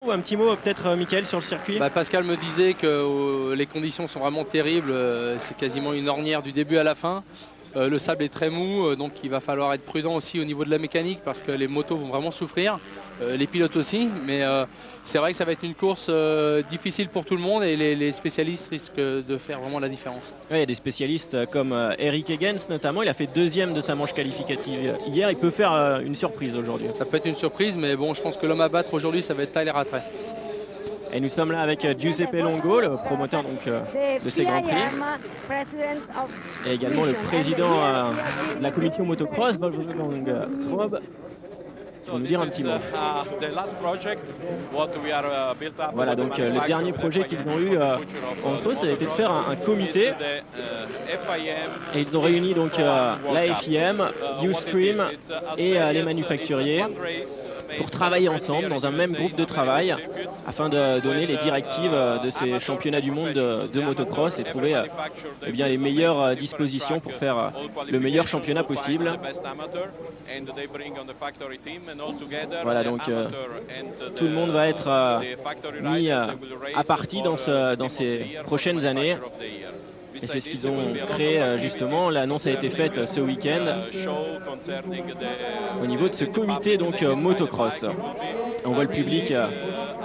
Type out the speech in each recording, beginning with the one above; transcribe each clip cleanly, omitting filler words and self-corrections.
Ou un petit mot peut-être Mickaël sur le circuit. Pascal me disait que les conditions sont vraiment terribles, c'est quasiment une ornière du début à la fin. Le sable est très mou, donc il va falloir être prudent aussi au niveau de la mécanique parce que les motos vont vraiment souffrir, les pilotes aussi, mais c'est vrai que ça va être une course difficile pour tout le monde et les spécialistes risquent de faire vraiment la différence. Ouais, il y a des spécialistes comme Eric Higgins notamment, il a fait deuxième de sa manche qualificative hier, il peut faire une surprise aujourd'hui. Ça peut être une surprise, mais bon, je pense que l'homme à battre aujourd'hui, ça va être Tyler Rattray. Et nous sommes là avec Giuseppe Longo, le promoteur donc, de ces Grands Prix. Et également le président de la commission motocross, Wolfgang Traub, qui va nous dire un petit mot. Voilà, donc le dernier projet qu'ils ont eu entre eux, ça a été de faire un comité. Et ils ont réuni donc la FIM, Ustream et les manufacturiers pour travailler ensemble dans un même groupe de travail afin de donner les directives de ces championnats du monde de motocross et trouver eh bien, les meilleures dispositions pour faire le meilleur championnat possible. Voilà, donc tout le monde va être mis à partie dans ces prochaines années. Et c'est ce qu'ils ont créé justement. L'annonce a été faite ce week-end au niveau de ce comité donc motocross. On voit le public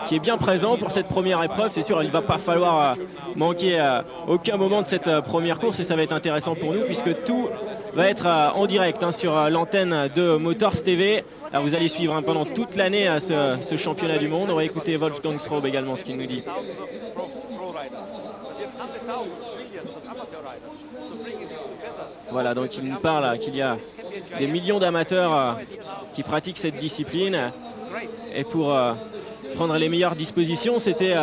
qui est bien présent pour cette première épreuve. C'est sûr, il ne va pas falloir manquer aucun moment de cette première course et ça va être intéressant pour nous puisque tout va être en direct sur l'antenne de Motors TV. Alors vous allez suivre pendant toute l'année ce championnat du monde. On va écouter Wolfgang Traub également ce qu'il nous dit. Voilà, donc il nous parle qu'il y a des millions d'amateurs qui pratiquent cette discipline et pour prendre les meilleures dispositions, c'était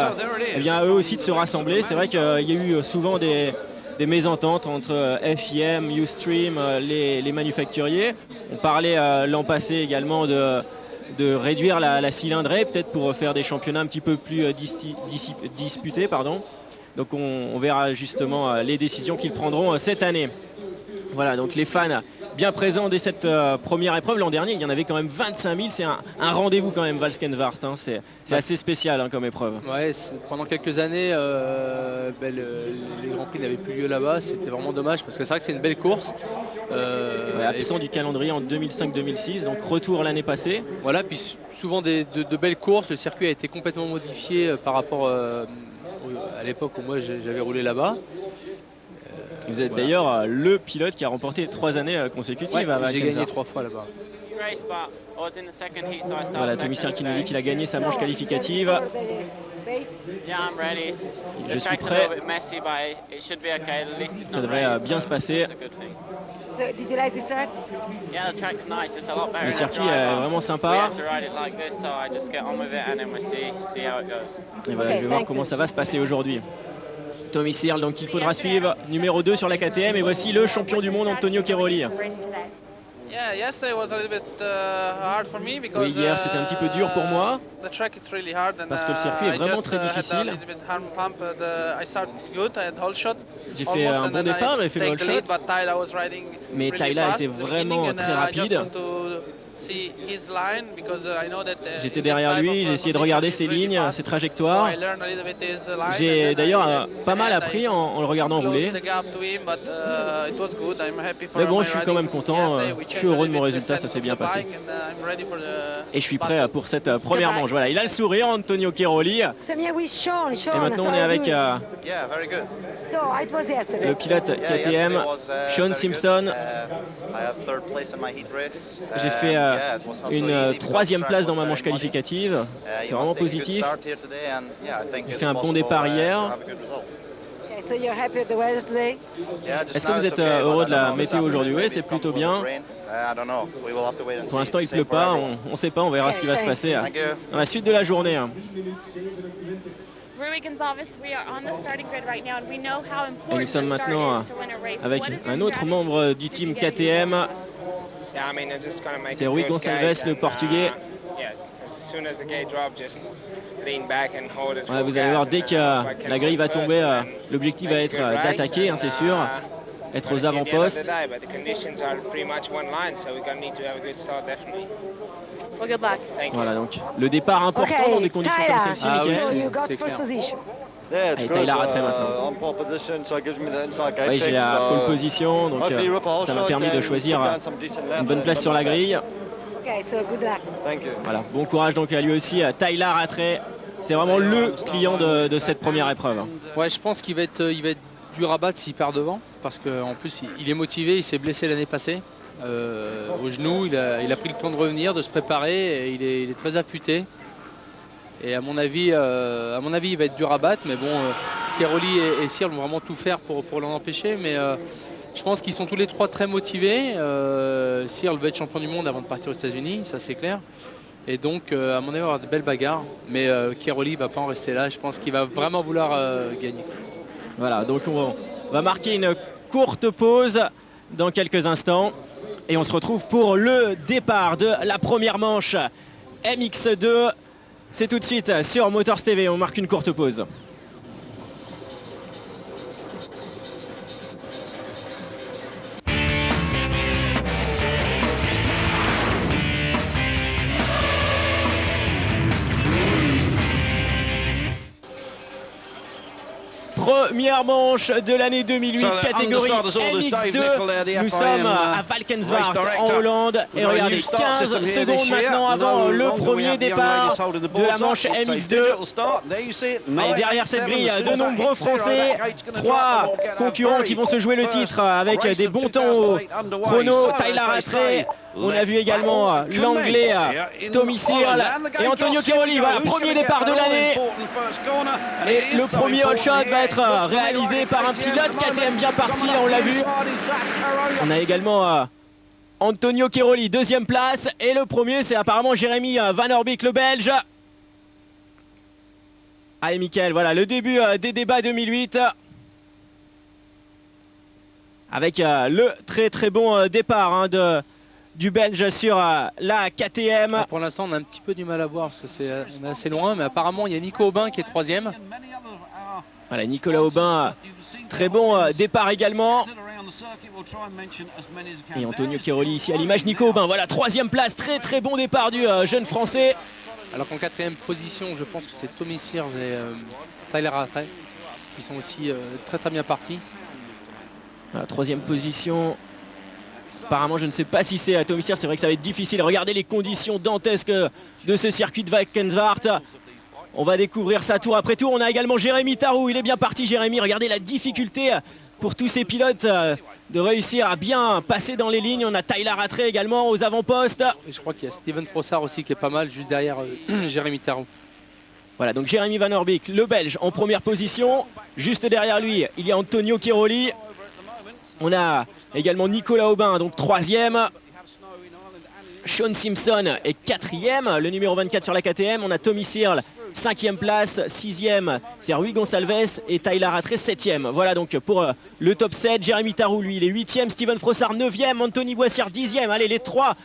eh bien, à eux aussi de se rassembler. C'est vrai qu'il y a eu souvent des mésententes entre FIM, Ustream, les manufacturiers. On parlait l'an passé également de réduire la cylindrée, peut-être pour faire des championnats un petit peu plus disputés. Pardon. Donc on verra justement les décisions qu'ils prendront cette année. Voilà, donc les fans bien présents dès cette première épreuve. L'an dernier, il y en avait quand même 25 000. C'est un rendez-vous quand même, Valkenwart. Hein. C'est assez spécial comme épreuve. Ouais, pendant quelques années, les Grands Prix n'avaient plus lieu là-bas. C'était vraiment dommage parce que c'est vrai que c'est une belle course. Absent du calendrier en 2005-2006, donc retour l'année passée. Voilà, puis souvent de belles courses. Le circuit a été complètement modifié par rapport à l'époque où moi j'avais roulé là-bas. Vous êtes d'ailleurs le pilote qui a remporté 3 années consécutives. Ouais, j'ai gagné 3 fois là-bas. Voilà, Tommy Searle qui nous dit qu'il a gagné sa manche qualificative. Je suis prêt. Ça devrait bien se passer. Le circuit est vraiment sympa. Et voilà, je vais voir comment ça va se passer aujourd'hui. Tommy Searle, donc il faudra suivre, numéro 2 sur la KTM, et voici le champion du monde Antonio Cairoli. Oui, hier c'était un petit peu dur pour moi, parce que le circuit est vraiment très difficile. J'ai fait un bon départ, j'avais fait le whole shot, mais Tyler était vraiment très rapide. J'étais derrière lui, j'ai essayé de regarder ses lignes, ses trajectoires. J'ai d'ailleurs pas mal appris en le regardant rouler. Mais bon, je suis quand même content, je suis heureux de mon résultat, ça s'est bien passé. Et je suis prêt pour cette première manche. Voilà, il a le sourire, Antonio Cairoli. Et maintenant on est avec le pilote KTM, Sean Simpson. J'ai fait une 3e place dans ma manche qualificative. C'est vraiment positif. J'ai fait un bon départ hier. Est-ce que vous êtes heureux de la météo aujourd'hui? Oui, c'est plutôt bien. Pour l'instant, il ne pleut pas. On ne sait pas. On verra ce qui va se passer dans la suite de la journée. Et nous sommes maintenant avec un autre membre du team KTM. C'est Rui Gonçalves, le portugais. Ouais, vous allez voir, dès que la grille va tomber, l'objectif va être d'attaquer, hein, c'est sûr. Être aux avant-postes. Voilà, donc le départ important dans des conditions comme celle-ci, Michael. C'est clair. Et Tyler Rattray maintenant. Oui, j'ai la pole position, donc ça m'a permis de choisir une bonne place sur la grille. Voilà, bon courage donc à lui aussi, à Tyler Rattray. C'est vraiment le client de cette première épreuve. Ouais, je pense qu'il va être dur à battre s'il perd devant, parce qu'en plus il est motivé, il s'est blessé l'année passée au genou, il a pris le temps de revenir, de se préparer, et il est très affûté. Et à mon avis, il va être dur à battre, mais bon, Chiaroli et Searle vont vraiment tout faire pour l'en empêcher. Mais je pense qu'ils sont tous les trois très motivés. Searle va être champion du monde avant de partir aux États-Unis, ça c'est clair. Et donc, à mon avis, il va y avoir de belles bagarres. Mais Chiaroli ne va pas en rester là. Je pense qu'il va vraiment vouloir gagner. Voilà, donc on va marquer une courte pause dans quelques instants. Et on se retrouve pour le départ de la première manche MX2. C'est tout de suite sur Motors TV, on marque une courte pause. Première manche de l'année 2008, catégorie MX2. Nous sommes à Valkenswaard en Hollande. Et regardez, 15 secondes maintenant avant le premier départ de la manche MX2. Et derrière cette grille, de nombreux Français. 3 concurrents qui vont se jouer le titre avec des bons temps au chrono. Tyler Rattray. On a vu également l'anglais Tommy Searle et Antonio Chiaroli. Voilà, premier départ de l'année. Et le premier hot shot va être réalisé par un pilote KTM bien parti, on l'a vu. On a également Antonio Chiaroli, deuxième place. Et le premier, c'est apparemment Jérémy Van Orbeek, le Belge. Allez, Mickaël, voilà le début des débats 2008. Avec le très bon départ du Belge sur la KTM. Pour l'instant, on a un petit peu du mal à voir parce que on est assez loin, mais apparemment, il y a Nico Aubin qui est troisième. Voilà, Nicolas Aubin, très bon départ également. Et Antonio Chiaroli ici à l'image. Nico Aubin, voilà, troisième place, très bon départ du jeune Français. Alors qu'en quatrième position, je pense que c'est Tommy Searle et Tyler Rattray qui sont aussi très bien partis. Voilà, troisième position. Apparemment, je ne sais pas si c'est à Tommy Searle, c'est vrai que ça va être difficile. Regardez les conditions dantesques de ce circuit de Valkenswaard. On va découvrir ça tour après tour. On a également Jérémy Tarou, il est bien parti Jérémy. Regardez la difficulté pour tous ces pilotes de réussir à bien passer dans les lignes. On a Tyler Rattray également aux avant-postes. Et je crois qu'il y a Steven Frossard aussi qui est pas mal juste derrière Jérémy Tarou. Voilà, donc Jérémy Van Orbeek, le Belge, en première position. Juste derrière lui, il y a Antonio Chiaroli. On a également Nicolas Aubin, donc troisième. Sean Simpson est quatrième, le numéro 24 sur la KTM. On a Tommy Searle, cinquième place. Sixième, c'est Rui Gonçalves et Tyler Rattray, septième. Voilà donc pour le top 7. Jérémy Tarou, lui, il est huitième. Steven Frossard, neuvième. Anthony Boissière, dixième. Allez, les 3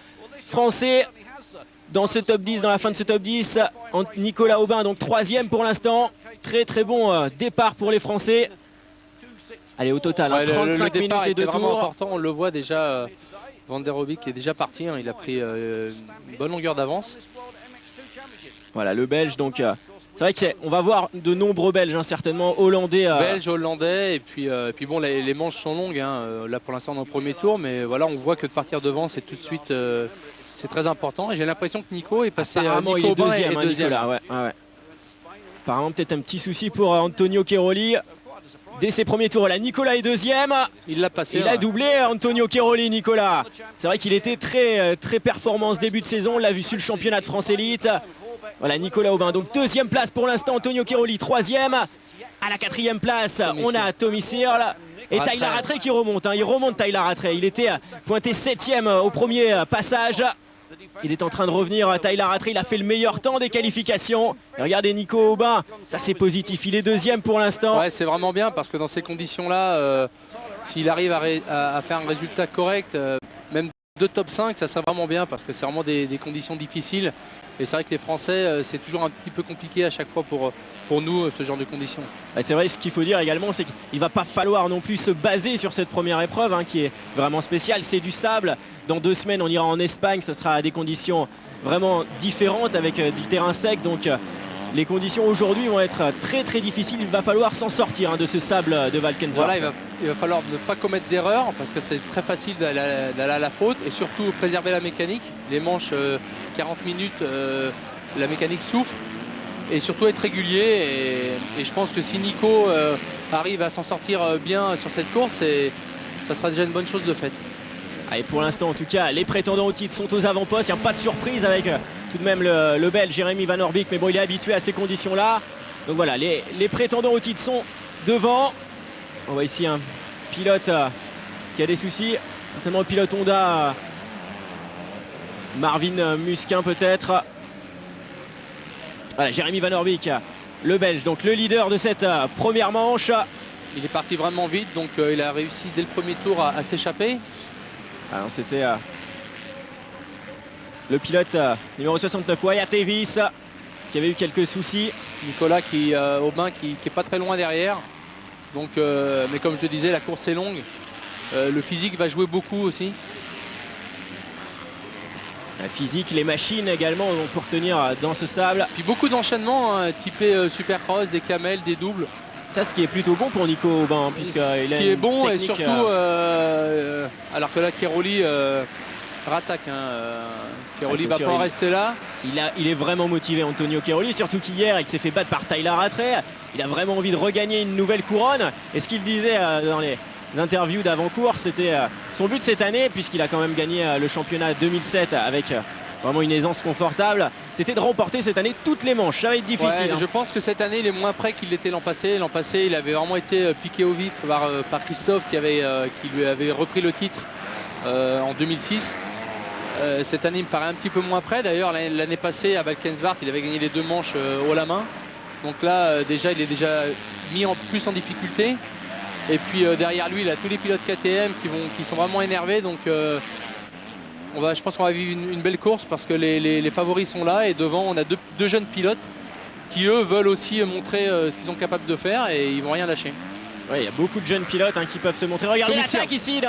Français dans ce top 10, dans la fin de ce top 10. Nicolas Aubin, donc troisième pour l'instant. Très bon départ pour les Français. Allez, au total, ouais, 35 le minutes et 2 vraiment tours. important, on le voit déjà, Van der Rohe est déjà parti, il a pris une bonne longueur d'avance. Voilà, le Belge, donc c'est vrai qu'on va voir de nombreux Belges, certainement, Hollandais. Belges, Hollandais, et puis bon, les manches sont longues, là pour l'instant on est au premier tour, mais voilà, on voit que de partir devant, c'est tout de suite, c'est très important. Et j'ai l'impression que Nico est passé apparemment, il est deuxième, Nicolas, ouais. Apparemment, peut-être un petit souci pour Antonio Chiaroli. Dès ses premiers tours, là, Nicolas est deuxième. Il l'a passé. Il a doublé Antonio Chiaroli, Nicolas. C'est vrai qu'il était très performant ce début de saison. On l'a vu sur le championnat de France Élite. Voilà, Nicolas Aubin. Donc deuxième place pour l'instant, Antonio Chiaroli, troisième. À la quatrième place, on a Tommy Searle. Et Tyler Rattray qui remonte. Il remonte Tyler Rattray. Il était pointé septième au premier passage. Il est en train de revenir, Tyler Rattray, il a fait le meilleur temps des qualifications. Et regardez Nico Aubin, ça c'est positif, il est deuxième pour l'instant. Ouais, c'est vraiment bien parce que dans ces conditions-là, s'il arrive à faire un résultat correct, même de top 5, ça serait vraiment bien parce que c'est vraiment des conditions difficiles. Et c'est vrai que les Français, c'est toujours un petit peu compliqué à chaque fois pour nous, ce genre de conditions. C'est vrai, ce qu'il faut dire également, c'est qu'il ne va pas falloir non plus se baser sur cette première épreuve hein, qui est vraiment spéciale. C'est du sable. Dans 2 semaines, on ira en Espagne. Ce sera à des conditions vraiment différentes avec du terrain sec. Donc les conditions aujourd'hui vont être très très difficiles. Il va falloir s'en sortir hein, de ce sable de Valkenswaard. Voilà, il va falloir ne pas commettre d'erreur parce que c'est très facile d'aller à la faute et surtout préserver la mécanique. Les manches 40 minutes, la mécanique souffre. Et surtout être régulier et je pense que si Nico arrive à s'en sortir bien sur cette course, ça sera déjà une bonne chose de faite. Et pour l'instant en tout cas les prétendants au titre sont aux avant-postes, il n'y a pas de surprise avec tout de même le Belge Jérémy Van Orbeek, mais bon il est habitué à ces conditions là. Donc voilà, les prétendants au titre sont devant. On voit ici un pilote qui a des soucis, certainement le pilote Honda, Marvin Musquin peut-être. Voilà, Jérémy Van Orbeek, le Belge, donc le leader de cette première manche. Il est parti vraiment vite, donc il a réussi dès le premier tour à s'échapper. Alors c'était le pilote numéro 69, Wyatt Davis, qui avait eu quelques soucis. Nicolas Aubin qui est pas très loin derrière. Donc, mais comme je le disais, la course est longue. Le physique va jouer beaucoup aussi. La physique, les machines également pour tenir dans ce sable. Puis beaucoup d'enchaînements hein, typés supercross, des camels, des doubles. Ça, ce qui est plutôt bon pour Nico Aubin, puisqu'il a ce qui est bon technique, et surtout, alors que là, Cairoli rattaque. Cairoli va pas rester là. Il est vraiment motivé, Antonio Cairoli, surtout qu'hier, il s'est fait battre par Tyler Rattray. Il a vraiment envie de regagner une nouvelle couronne. Et ce qu'il disait dans les interviews d'avant-course, c'était son but cette année, puisqu'il a quand même gagné le championnat 2007 avec vraiment une aisance confortable, c'était de remporter cette année toutes les manches. Ça va être difficile. Ouais, je pense que cette année il est moins prêt qu'il l'était l'an passé. L'an passé il avait vraiment été piqué au vif par Christophe qui lui avait repris le titre en 2006. Cette année il me paraît un petit peu moins prêt. D'ailleurs l'année passée à Valkenswaard il avait gagné les 2 manches haut la main. Donc là déjà il est déjà mis plus en difficulté. Et puis derrière lui, il a tous les pilotes KTM qui sont vraiment énervés. Donc je pense qu'on va vivre une belle course parce que les favoris sont là. Et devant, on a deux jeunes pilotes qui, eux, veulent aussi montrer ce qu'ils sont capables de faire et ils vont rien lâcher. Oui, il y a beaucoup de jeunes pilotes qui peuvent se montrer. Regardez l'attaque ici de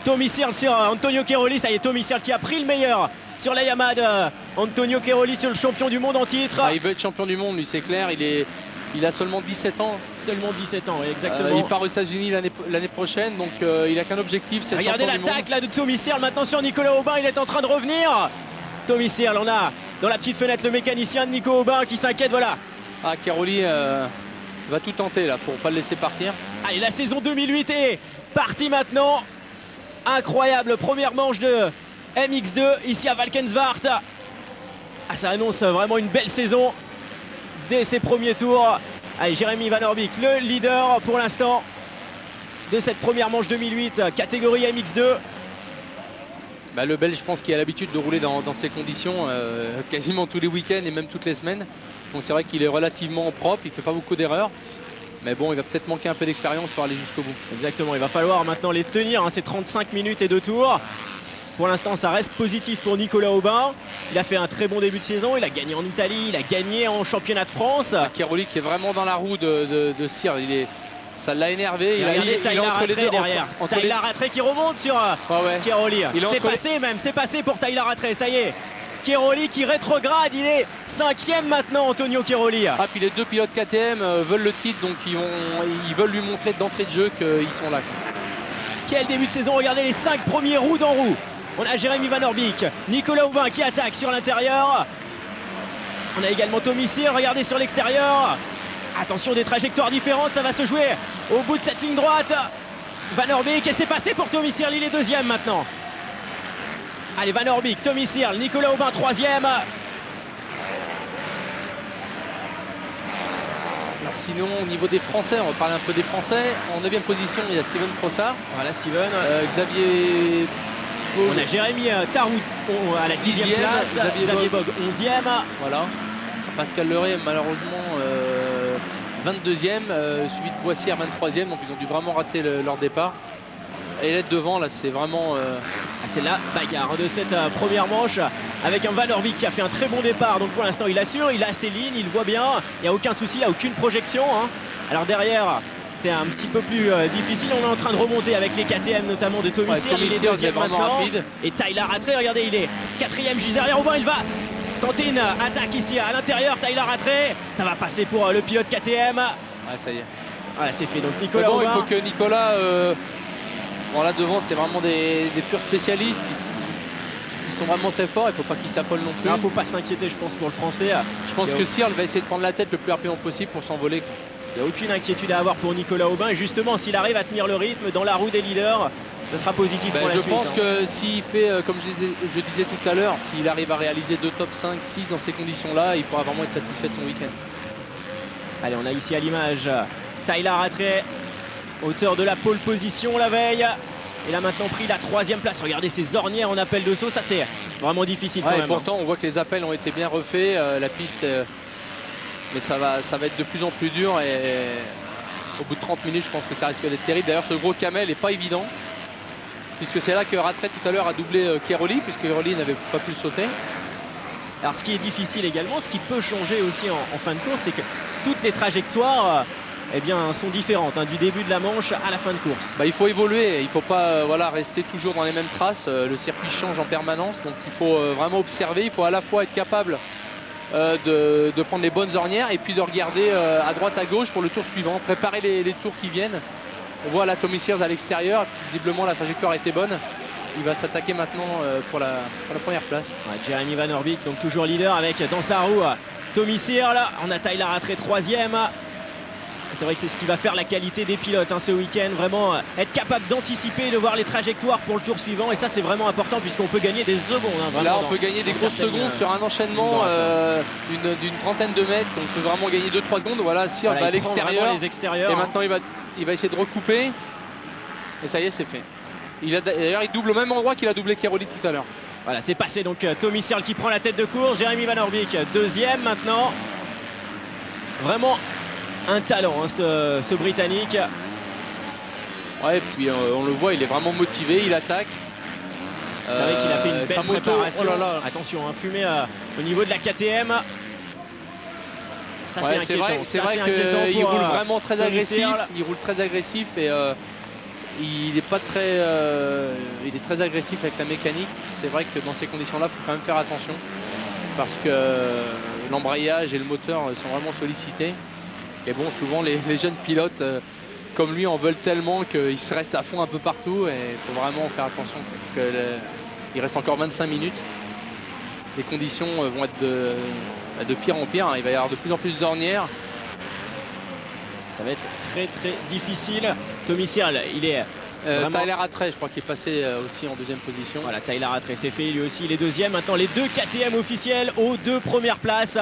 Tommy Searle sur Antonio Cairoli. Ça y est, Tommy Searle qui a pris le meilleur sur la Yamaha de Antonio Cairoli, sur le champion du monde en titre. Il veut être champion du monde, lui, c'est clair. Il a seulement 17 ans. Seulement 17 ans, exactement. Il part aux États-Unis l'année prochaine, donc il n'a qu'un objectif, c'est le champion du monde. Regardez l'attaque là de Tommy Searle maintenant sur Nicolas Aubin, il est en train de revenir. Tommy Searle, on a dans la petite fenêtre le mécanicien de Nico Aubin qui s'inquiète, voilà. Ah, Cairoli va tout tenter là pour ne pas le laisser partir. Allez, la saison 2008 est partie maintenant. Incroyable première manche de MX2 ici à Valkenswaard. Ah, ça annonce vraiment une belle saison dès ses premiers tours. Allez, Jérémy Van Orbeek, le leader pour l'instant de cette première manche 2008, catégorie MX2. Le Belge, je pense qu'il a l'habitude de rouler dans ces conditions quasiment tous les week-ends et même toutes les semaines. Donc c'est vrai qu'il est relativement propre, il ne fait pas beaucoup d'erreurs. Mais bon, il va peut-être manquer un peu d'expérience pour aller jusqu'au bout. Exactement, il va falloir maintenant les tenir, ces 35 minutes et 2 tours. Pour l'instant, ça reste positif pour Nicolas Aubin. Il a fait un très bon début de saison. Il a gagné en Italie, il a gagné en championnat de France. Cairoli qui est vraiment dans la roue de Searle. Ça l'a énervé. Il est entre les deux derrière. Tyler Rattray qui remonte sur Cairoli. C'est passé pour Tyler Rattray, ça y est. Cairoli qui rétrograde, il est 5e maintenant, Antonio Cairoli. Ah, puis les 2 pilotes KTM veulent le titre, donc ils veulent lui montrer d'entrée de jeu qu'ils sont là. Quel début de saison, regardez les 5 premiers roues dans roue. On a Jérémy Van Orbeek, Nicolas Aubin qui attaque sur l'intérieur. On a également Tommy Searle, regardez sur l'extérieur. Attention, des trajectoires différentes, ça va se jouer au bout de cette ligne droite. Van Orbeek, et c'est passé pour Tommy Searle, il est 2e maintenant. Allez, Van Orbeek, Tommy Searle, Nicolas Aubin 3e. Alors sinon, au niveau des Français, on va parler un peu des Français. En 9e position, il y a Steven Frossard. Voilà, Steven. Xavier... On a Jérémy Tarou à la 10e place, Xavier Bogue 11e. Voilà. Pascal Leray malheureusement 22e, suivi de Boissière 23e, donc ils ont dû vraiment rater leur départ. Et l'être devant là, c'est vraiment... C'est la bagarre de cette première manche. avec un Van Orbeek qui a fait un très bon départ. Donc pour l'instant il assure, il a ses lignes, il voit bien, il n'y a aucun souci, il n'y a aucune projection, hein. Alors derrière c'est un petit peu plus difficile, on est en train de remonter avec les KTM notamment de Tommy Searle, il est deuxième maintenant. Rapide. Et Tyler Rattray, regardez, il est quatrième juste derrière Aubin, il va tenter une attaque ici à l'intérieur. Tyler Rattray, ça va passer pour le pilote KTM. Ouais, ça y est. Voilà, c'est fait, donc Nicolas bon, Aubin. Il faut que Nicolas, bon, là devant c'est vraiment des purs spécialistes, ils sont vraiment très forts, il ne faut pas qu'ils s'affolent non plus. Il ne faut pas s'inquiéter je pense pour le français. Je pense que Searle va essayer de prendre la tête le plus rapidement possible pour s'envoler. Il n'y a aucune inquiétude à avoir pour Nicolas Aubin. Et justement, s'il arrive à tenir le rythme dans la roue des leaders, ça sera positif pour la suite. Je pense que s'il fait, comme je disais tout à l'heure, s'il arrive à réaliser 2 top 5, 6 dans ces conditions-là, il pourra vraiment être satisfait de son week-end. Allez, on a ici à l'image Tyler Rattray, auteur de la pole position la veille. Il a maintenant pris la 3e place. Regardez ces ornières en appel de saut, ça c'est vraiment difficile quand même. Et pourtant, on voit que les appels ont été bien refaits, la piste... mais ça va être de plus en plus dur et au bout de 30 minutes je pense que ça risque d'être terrible. D'ailleurs ce gros camel n'est pas évident puisque c'est là que Rattray tout à l'heure a doublé Cairoli puisque Cairoli n'avait pas pu le sauter. Alors ce qui est difficile également, ce qui peut changer aussi en fin de course, c'est que toutes les trajectoires eh bien, sont différentes du début de la manche à la fin de course. Il faut évoluer, il ne faut pas voilà, rester toujours dans les mêmes traces, le circuit change en permanence donc il faut vraiment observer, il faut à la fois être capable de prendre les bonnes ornières et puis de regarder à droite à gauche pour le tour suivant, préparer les tours qui viennent. On voit là Tommy Searle à l'extérieur, visiblement la trajectoire était bonne. Il va s'attaquer maintenant pour la première place. Ouais, Jeremy Van Orbeek donc toujours leader avec dans sa roue Tommy Searle. On a Tyler Rattray 3e. C'est vrai que c'est ce qui va faire la qualité des pilotes ce week-end, vraiment être capable d'anticiper, de voir les trajectoires pour le tour suivant, et ça c'est vraiment important puisqu'on peut gagner des secondes. Là on peut gagner des grosses secondes sur un enchaînement d'une trentaine de mètres, on peut vraiment gagner 2-3 secondes. Voilà, Searle va à l'extérieur et maintenant il va essayer de recouper et ça y est, c'est fait. D'ailleurs il double au même endroit qu'il a doublé Cairoli tout à l'heure. Voilà, c'est passé, donc Tommy Searle qui prend la tête de course, Jeremy Van Orbeek 2e maintenant. Vraiment un talent ce Britannique. Ouais, et puis on le voit, il est vraiment motivé, il attaque. C'est vrai qu'il a fait une belle préparation. Oh là là. Attention, fumé au niveau de la KTM. Ça c'est inquiétant. C'est vrai qu'il roule vraiment très agressif. Il roule très agressif et il est pas très, il est très agressif avec la mécanique. C'est vrai que dans ces conditions-là, il faut quand même faire attention parce que l'embrayage et le moteur sont vraiment sollicités. Et bon, souvent les jeunes pilotes comme lui en veulent tellement qu'ils se restent à fond un peu partout et il faut vraiment faire attention parce qu'il reste encore 25 minutes. Les conditions vont être de pire en pire, il va y avoir de plus en plus d'ornières. Ça va être très très difficile. Tommy Searle, il est vraiment... Tyler Rattray, je crois qu'il est passé aussi en 2e position. Voilà, Tyler Rattray c'est fait, lui aussi il est 2e. Maintenant les 2 KTM officiels aux 2 premières places.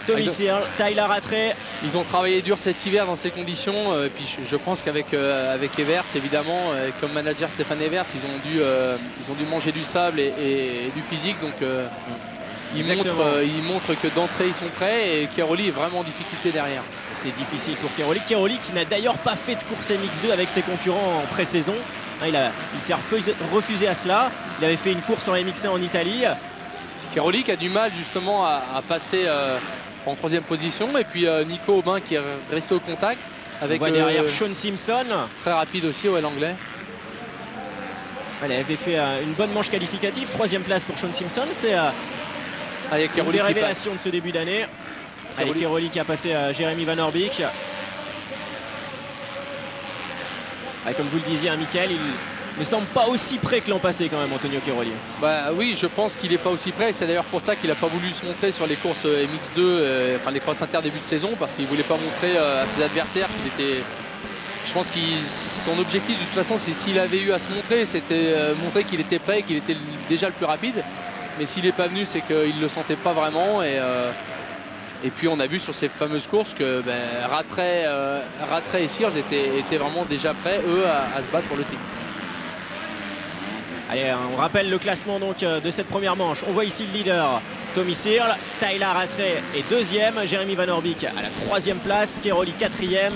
Tommy Searle, Tyler Rattray. Ils ont travaillé dur cet hiver dans ces conditions. Et puis je pense qu'avec Evers, évidemment, comme manager Stéphane Evers, ils ont dû manger du sable et du physique. Donc ils montrent que d'entrée ils sont prêts et Cairoli est vraiment en difficulté derrière. C'est difficile pour Cairoli. Cairoli qui n'a d'ailleurs pas fait de course MX2 avec ses concurrents en pré-saison. Il s'est refusé à cela. Il avait fait une course en MX1 en Italie. Cairoli qui a du mal justement à passer en 3e position et puis Nico Aubin qui est resté au contact avec derrière Sean Simpson, très rapide aussi, l'anglais. Il avait fait une bonne manche qualificative, 3e place pour Sean Simpson. C'est une des révélations de ce début d'année. Allez, Cairoli qui a passé Jeremy Van Orbeek. Comme vous le disiez, Mickaël, il ne semble pas aussi près que l'an passé quand même, Antonio Cairoli. Oui, je pense qu'il n'est pas aussi près. C'est d'ailleurs pour ça qu'il n'a pas voulu se montrer sur les courses MX2, enfin les courses inter début de saison, parce qu'il ne voulait pas montrer à ses adversaires qu'il était... Je pense que son objectif de toute façon, c'est s'il avait eu à se montrer, c'était montrer qu'il était prêt, qu'il était déjà le plus rapide. Mais s'il n'est pas venu, c'est qu'il ne le sentait pas vraiment. Et puis on a vu sur ces fameuses courses que Rattray et Searle étaient vraiment déjà prêts, eux, à se battre pour le titre. Allez, on rappelle le classement donc de cette première manche. On voit ici le leader, Tommy Searle. Tyler Rattray est 2e. Jeremy Van Orbeek à la 3e place. Cairoli 4e.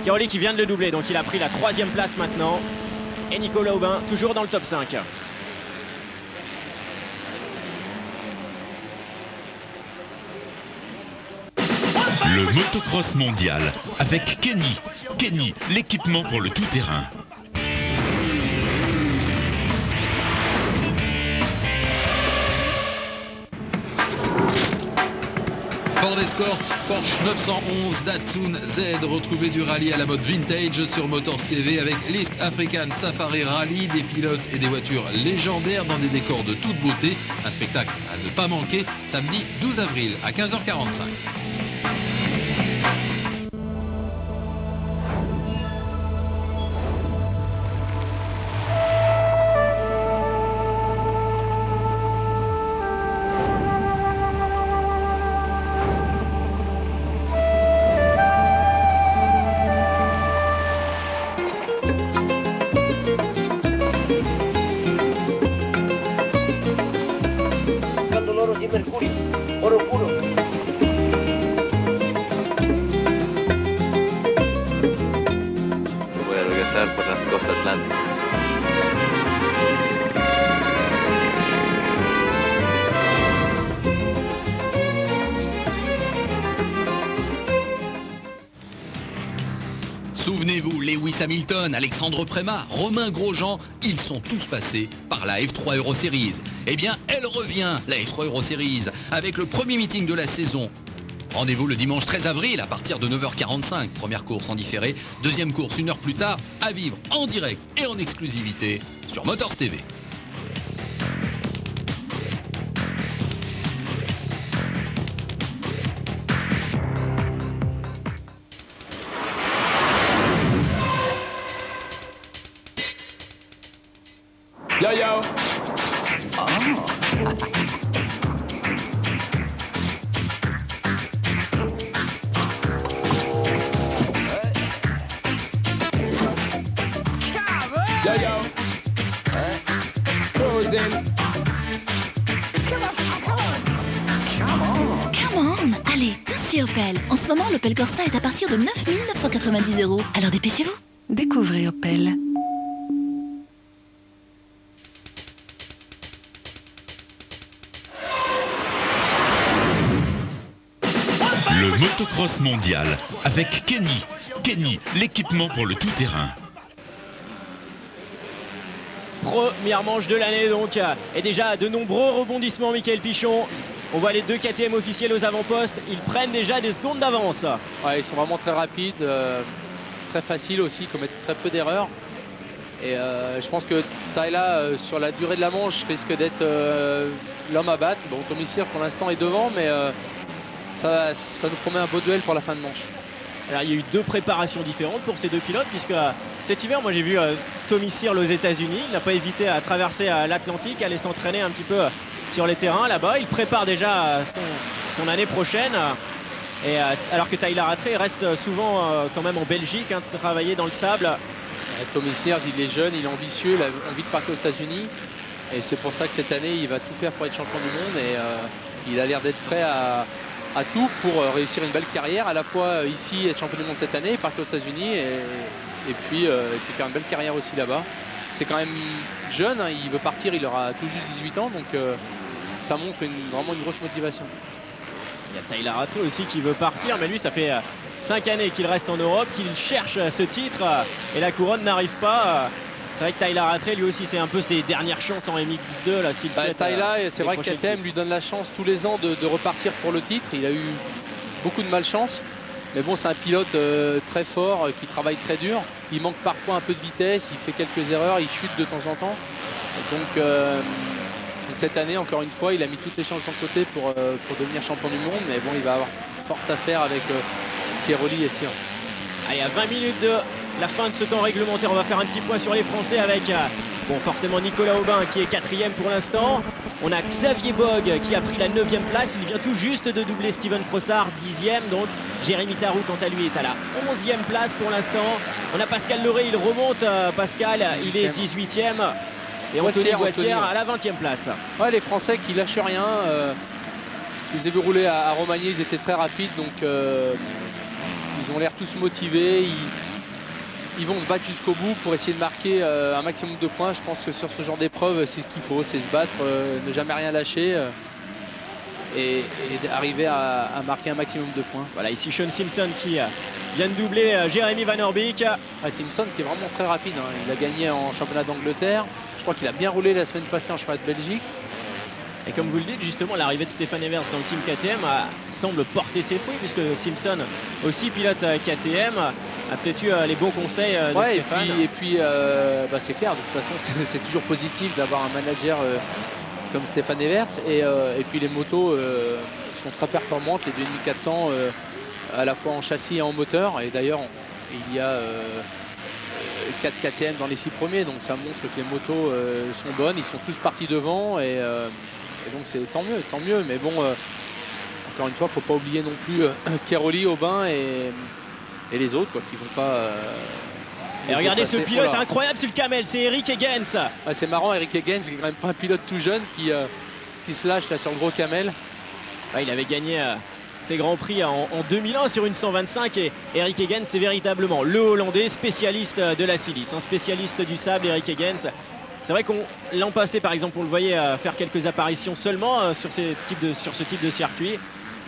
Cairoli qui vient de le doubler, donc il a pris la 3e place maintenant. Et Nicolas Aubin toujours dans le top 5. Le motocross mondial avec Kenny. Kenny, l'équipement pour le tout-terrain. Ford Escort, Porsche 911, Datsun Z, retrouvé du rallye à la mode vintage sur Motors TV avec l'East African Safari Rally, des pilotes et des voitures légendaires dans des décors de toute beauté. Un spectacle à ne pas manquer, samedi 12 avril à 15h45. Mercurio, oro puro. Voy a regresar por la costa atlántica. Souvenez-vous, Lewis Hamilton, Alexandre Prémat, Romain Grosjean, ils sont tous passés par la F3 Euro Series. Eh bien, elle revient, la F3 Euro Series, avec le premier meeting de la saison. Rendez-vous le dimanche 13 avril à partir de 9h45. Première course en différé, deuxième course 1 heure plus tard, à vivre en direct et en exclusivité sur Motors TV. Yo yo. Yo yo. Frozen. Come on, allez, tous chez Opel. En ce moment, l'Opel Corsa est à partir de 9 990 €. Alors dépêchez-vous. Découvrez Opel. Le motocross mondial avec Kenny. Kenny, l'équipement pour le tout-terrain. Première manche de l'année donc, et déjà de nombreux rebondissements. Michael Pichon, on voit les deux KTM officiels aux avant-postes, ils prennent déjà des secondes d'avance. Ouais, ils sont vraiment très rapides, très faciles aussi, commettent très peu d'erreurs. Et je pense que Tyler, sur la durée de la manche, risque d'être l'homme à battre. Bon, Tommy Sear pour l'instant est devant, mais ça nous promet un beau duel pour la fin de manche. Alors il y a eu deux préparations différentes pour ces deux pilotes, puisque cet hiver, moi j'ai vu Tommy Searle aux États-Unis. Il n'a pas hésité à traverser l'Atlantique, aller s'entraîner un petit peu sur les terrains là-bas. Il prépare déjà son année prochaine. Et alors que Tyler Rattray reste souvent quand même en Belgique, hein, travailler dans le sable. Tommy Searle, il est jeune, il est ambitieux, il a envie de partir aux États-Unis. Et c'est pour ça que cette année, il va tout faire pour être champion du monde. Et il a l'air d'être prêt à tout pour réussir une belle carrière, à la fois ici, être champion du monde cette année, partir aux États-Unis et puis faire une belle carrière aussi là-bas. C'est quand même jeune, hein, il veut partir, il aura tout juste 18 ans, donc ça montre vraiment une grosse motivation. Il y a Tyler Rattray aussi qui veut partir, mais lui ça fait 5 années qu'il reste en Europe, qu'il cherche ce titre et la couronne n'arrive pas. C'est vrai que Tyler Rattray, lui aussi, c'est un peu ses dernières chances en MX2 là, s'il souhaite. Tyler, c'est vrai que KTM lui donne la chance tous les ans de repartir pour le titre. Il a eu beaucoup de malchance, mais bon, c'est un pilote très fort qui travaille très dur. Il manque parfois un peu de vitesse, il fait quelques erreurs, il chute de temps en temps. Donc cette année, encore une fois, il a mis toutes les chances de son côté pour devenir champion du monde, mais bon, il va avoir fort à faire avec Pieroli et Searle. Allez, à 20 minutes de la fin de ce temps réglementaire, on va faire un petit point sur les Français avec bon, forcément Nicolas Aubin qui est 4e pour l'instant. On a Xavier Bogue qui a pris la 9e place, il vient tout juste de doubler Steven Frossard, 10e. Donc Jérémy Tarou quant à lui est à la 11e place pour l'instant. On a Pascal Leré, il remonte, Pascal, il est 18e. Et Anthony Boissière à la 20e place. Ouais, les Français qui lâchent rien. Je les ai vus rouler à Romagny, ils étaient très rapides, donc ils ont l'air tous motivés. Ils vont se battre jusqu'au bout pour essayer de marquer un maximum de points. Je pense que sur ce genre d'épreuve, c'est ce qu'il faut, c'est se battre, ne jamais rien lâcher. et arriver à marquer un maximum de points. Voilà, ici Sean Simpson qui vient de doubler Jérémy Van Orbeek. Simpson qui est vraiment très rapide, hein. Il a gagné en championnat d'Angleterre. Je crois qu'il a bien roulé la semaine passée en championnat de Belgique. Et comme vous le dites, justement, l'arrivée de Stéphane Evers dans le team KTM semble porter ses fruits, puisque Simpson, aussi pilote KTM, a peut-être eu les bons conseils de Stéphane. Et puis c'est clair, de toute façon, c'est toujours positif d'avoir un manager comme Stéphane Evers. Et puis les motos sont très performantes, les 2,5-4 temps, à la fois en châssis et en moteur. Et d'ailleurs, il y a 4 KTM dans les 6 premiers, donc ça montre que les motos sont bonnes. Ils sont tous partis devant et donc c'est tant mieux. Mais bon, encore une fois, il ne faut pas oublier non plus Keroli, Aubin et les autres quoi, qui ne vont pas. Et regardez ce pilote incroyable sur le camel, c'est Eric Higgins. C'est marrant, Eric Higgins, qui est quand même pas un pilote tout jeune qui se lâche là sur le gros camel. Il avait gagné ses grands prix en 2001 sur une 125 et Eric Higgins, c'est véritablement le Hollandais spécialiste de la silice, un spécialiste du sable, Eric Higgins. C'est vrai qu'on l'an passé, par exemple, on le voyait faire quelques apparitions seulement sur ce type de circuit.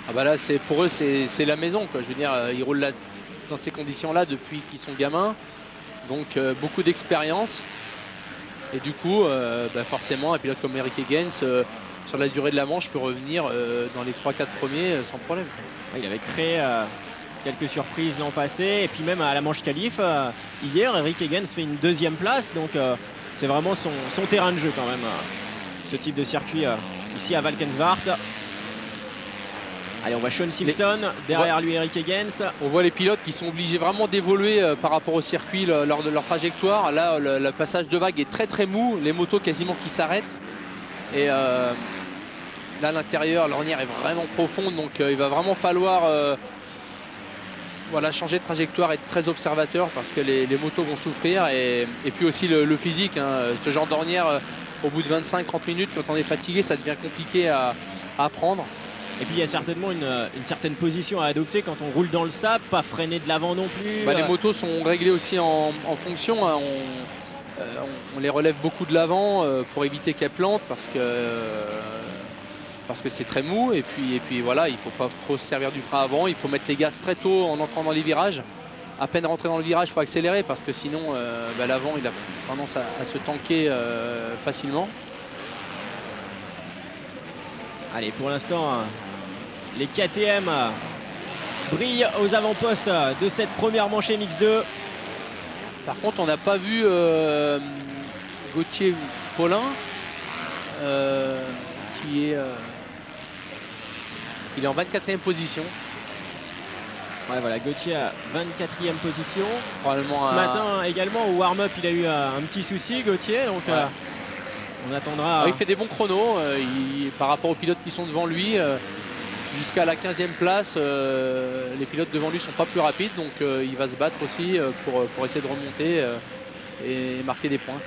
Ah bah là, pour eux, c'est la maison, quoi. Je veux dire, ils roulent là, dans ces conditions-là depuis qu'ils sont gamins, donc beaucoup d'expérience. Et du coup, forcément, un pilote comme Eric Higgins, sur la durée de la manche, peut revenir dans les 3-4 premiers sans problème. Il avait créé quelques surprises l'an passé, et puis même à la manche qualif, hier, Eric Higgins fait une 2e place, donc c'est vraiment son terrain de jeu quand même, ce type de circuit ici à Valkenswaard. Allez, on voit Sean Simpson, derrière lui Eric Higgins. On voit les pilotes qui sont obligés vraiment d'évoluer par rapport au circuit lors de leur trajectoire. Là, le passage de vague est très mou, les motos quasiment qui s'arrêtent. Et là, à l'intérieur, l'ornière est vraiment profonde, donc il va vraiment falloir changer de trajectoire, être très observateur parce que les motos vont souffrir. Et puis aussi le physique, hein. Ce genre d'ornière, au bout de 25-30 minutes, quand on est fatigué, ça devient compliqué à prendre. Et puis il y a certainement une certaine position à adopter quand on roule dans le sable, pas freiner de l'avant non plus. Les motos sont réglées aussi en fonction, hein. On les relève beaucoup de l'avant pour éviter qu'elles plantent parce que c'est très mou. Et puis voilà, il ne faut pas trop se servir du frein avant. Il faut mettre les gaz très tôt en entrant dans les virages. À peine rentré dans le virage, il faut accélérer parce que sinon l'avant il a tendance à se tanker facilement. Allez, pour l'instant, les KTM brillent aux avant-postes de cette première manche MX2. Par contre, on n'a pas vu Gauthier Paulin, qui est il est en 24e position. Ouais, voilà, Gauthier à 24e position. Probablement ce matin également au warm-up, il a eu un petit souci, Gauthier, donc on attendra. Il fait des bons chronos par rapport aux pilotes qui sont devant lui. Jusqu'à la 15e place, les pilotes devant lui ne sont pas plus rapides, donc il va se battre aussi pour essayer de remonter et marquer des points.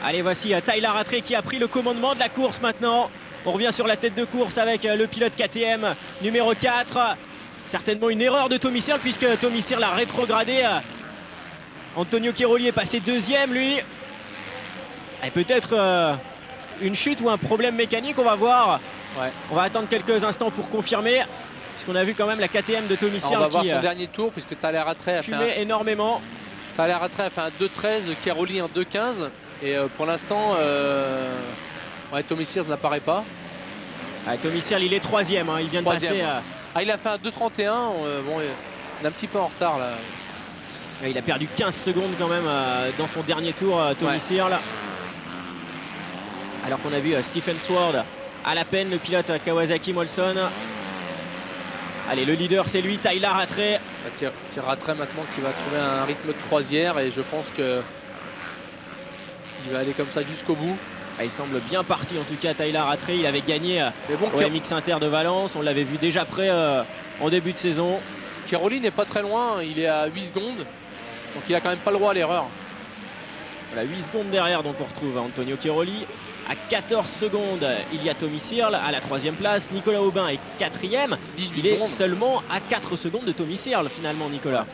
Allez, voici Tyler Rattray qui a pris le commandement de la course maintenant. On revient sur la tête de course avec le pilote KTM numéro 4. Certainement une erreur de Tommy Searle puisque Tommy Searle a rétrogradé. Antonio Keroli est passé 2e lui. Et peut-être une chute ou un problème mécanique, on va voir. Ouais. On va attendre quelques instants pour confirmer. Puisqu'on a vu quand même la KTM de Tommy Searle qui... On va voir son dernier tour puisque Tyler Rattray a fait énormément. Tyler Rattray a fait un 2.13, Keroli un 2.15. Et pour l'instant, Tommy Searle n'apparaît pas. Tommy Searle, il est 3e, hein. Il vient de passer. Il a fait un 2.31. Il est un petit peu en retard là. Il a perdu 15 secondes quand même dans son dernier tour, Tommy Searle. Alors qu'on a vu Stephen Sword à la peine, le pilote Kawasaki Molson. Allez, le leader c'est lui, Tyler Rattray. Rattray maintenant qui va trouver un rythme de croisière et je pense que il va aller comme ça jusqu'au bout. Il semble bien parti en tout cas, Tyler Rattray. Il avait gagné au MX Inter de Valence. On l'avait vu déjà prêt en début de saison. Keroli n'est pas très loin, il est à 8 secondes. Donc il a quand même pas le droit à l'erreur. Voilà, 8 secondes derrière, donc on retrouve Antonio Keroli. À 14 secondes, il y a Tommy Searle à la 3e place. Nicolas Aubin est 4e. Il est seulement à 4 secondes de Tommy Searle finalement, Nicolas.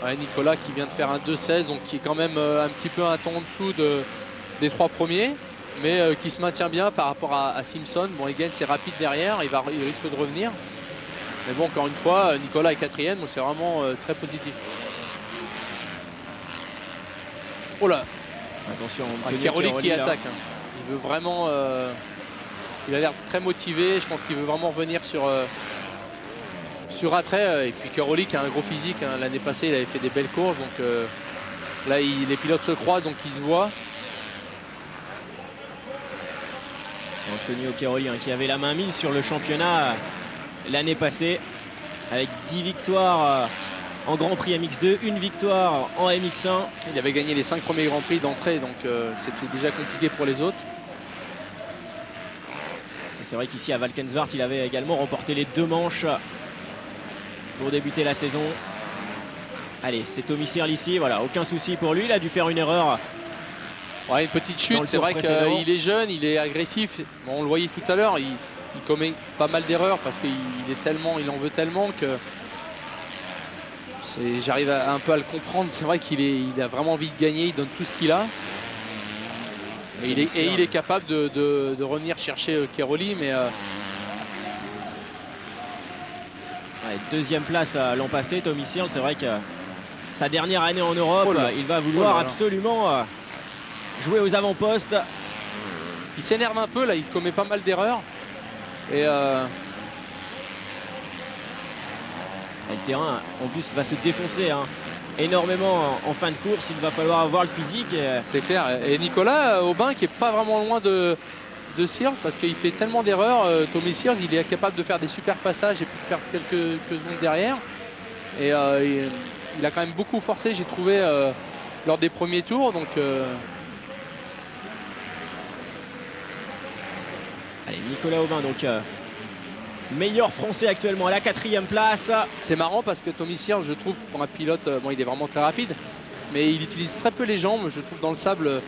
Ouais, Nicolas qui vient de faire un 2.16, donc qui est quand même un petit peu un temps en dessous des 3 premiers. mais qui se maintient bien par rapport à Simpson. Bon, Egan c'est rapide derrière, il risque de revenir. Mais bon, encore une fois, Nicolas est 4e, donc c'est vraiment très positif. Oh là, Attention, Cairoli qui attaque. Hein. Il veut vraiment... il a l'air très motivé, je pense qu'il veut vraiment revenir sur Rattray. Et puis Cairoli qui a un gros physique, hein. L'année passée il avait fait des belles courses, donc là les pilotes se croisent, donc ils se voient. Antonio Cairoli hein, qui avait la main mise sur le championnat l'année passée avec 10 victoires en Grand Prix MX2, une victoire en MX1. Il avait gagné les 5 premiers Grands Prix d'entrée, donc c'était déjà compliqué pour les autres. C'est vrai qu'ici à Valkenswaard il avait également remporté les 2 manches pour débuter la saison. Allez, c'est Tommy Searle ici, voilà, aucun souci pour lui, il a dû faire une erreur. Ouais, une petite chute, c'est vrai qu'il est jeune, il est agressif. Bon, on le voyait tout à l'heure, il commet pas mal d'erreurs parce qu'il en veut tellement que j'arrive un peu à le comprendre. C'est vrai qu'il a vraiment envie de gagner, il donne tout ce qu'il a. Et il est capable de revenir chercher Cairoli, mais... Ouais, 2e place l'an passé, Tommy Searle, c'est vrai que sa dernière année en Europe, il va vouloir absolument jouer aux avant-postes. Il s'énerve un peu, là, il commet pas mal d'erreurs. Et le terrain, en plus, va se défoncer hein, énormément en fin de course. Il va falloir avoir le physique. C'est clair. Et Nicolas Aubin qui est pas vraiment loin de Searle parce qu'il fait tellement d'erreurs. Tommy Searle, il est capable de faire des super passages et puis de faire quelques secondes derrière. Et il a quand même beaucoup forcé, j'ai trouvé, lors des premiers tours. Donc, allez, Nicolas Aubin, donc meilleur français actuellement à la 4e place. C'est marrant parce que Tommy Searle, je trouve, pour un pilote, bon, il est vraiment très rapide, mais il utilise très peu les jambes. Je trouve dans le sable,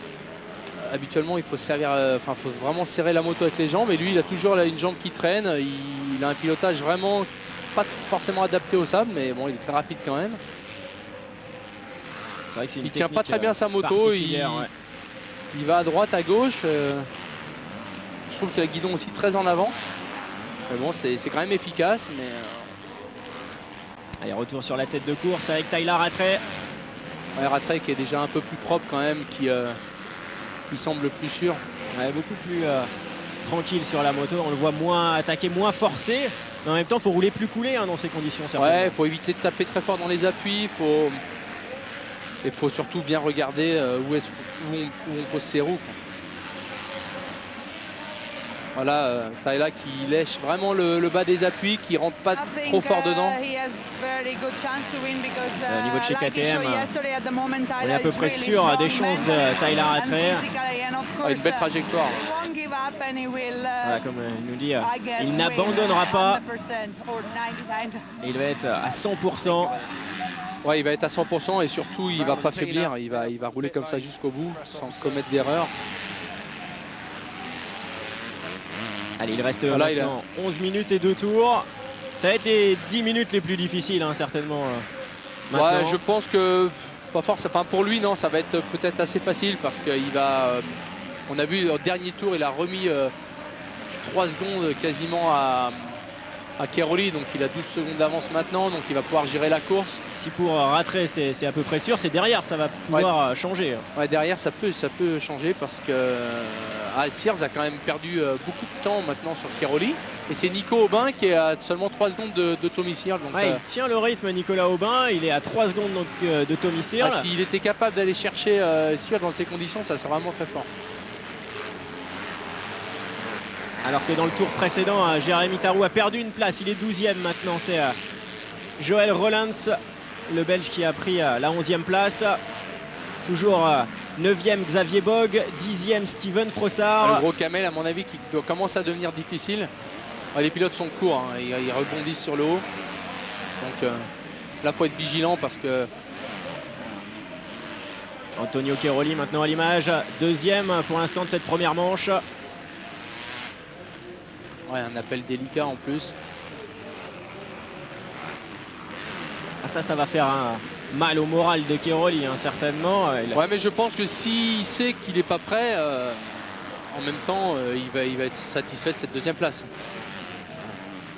habituellement, il faut faut vraiment serrer la moto avec les jambes. Et lui, il a toujours une jambe qui traîne. Il a un pilotage vraiment pas forcément adapté au sable, mais bon, il est très rapide quand même. C'est vrai que il tient pas très bien sa moto. Il va à droite, à gauche. Je trouve qu'il a le guidon aussi très en avant. Mais bon, c'est quand même efficace. Mais allez, retour sur la tête de course avec Tyler Rattray. Ouais, Rattray qui est déjà un peu plus propre quand même, qui semble plus sûr. Ouais, beaucoup plus tranquille sur la moto. On le voit moins attaquer, moins forcé. Mais en même temps, il faut rouler plus coulé hein, dans ces conditions. Ouais, il faut éviter de taper très fort dans les appuis. Il faut surtout bien regarder où on pose ses roues. Voilà, Tyler qui lèche vraiment le bas des appuis, qui rentre pas trop fort dedans. Au niveau de chez KTM, on est à peu près sûr des chances de Tyler Rattray. Une belle trajectoire. Voilà, comme il nous dit, il n'abandonnera pas. Et il va être à 100%. Ouais, il va être à 100% et surtout il va pas faiblir. Il va rouler comme ça jusqu'au bout sans commettre d'erreur. Allez, il reste maintenant 11 minutes et 2 tours. Ça va être les 10 minutes les plus difficiles, hein, certainement. Ouais, je pense que pas forcément. Enfin, pour lui, non, ça va être peut-être assez facile parce qu'il va. On a vu au dernier tour, il a remis 3 secondes quasiment à Cairoli, donc il a 12 secondes d'avance maintenant, donc il va pouvoir gérer la course. Si pour Rattray c'est à peu près sûr, c'est derrière ça va pouvoir changer. Ouais, derrière ça peut changer parce que Searle a quand même perdu beaucoup de temps maintenant sur Cairoli. Et c'est Nico Aubin qui est à seulement 3 secondes de Tommy Searle. Donc ouais, il tient le rythme Nicolas Aubin, il est à 3 secondes donc, de Tommy Searle. S'il était capable d'aller chercher Searle dans ces conditions, ça serait vraiment très fort. Alors que dans le tour précédent, Jérémy Tarou a perdu une place, il est 12e maintenant, c'est Joël Rollins, le Belge qui a pris la 11e place. Toujours 9e Xavier Bog, 10e Steven Frossard. Le gros camel à mon avis qui commence à devenir difficile. Les pilotes sont courts, hein, ils rebondissent sur le haut. Donc là il faut être vigilant parce que... Antonio Cairoli maintenant à l'image, 2e pour l'instant de cette première manche. Ouais, un appel délicat en plus. Ah, ça va faire mal au moral de Cairoli, hein, certainement. Ouais, mais je pense que s'il sait qu'il n'est pas prêt, en même temps, il va être satisfait de cette deuxième place.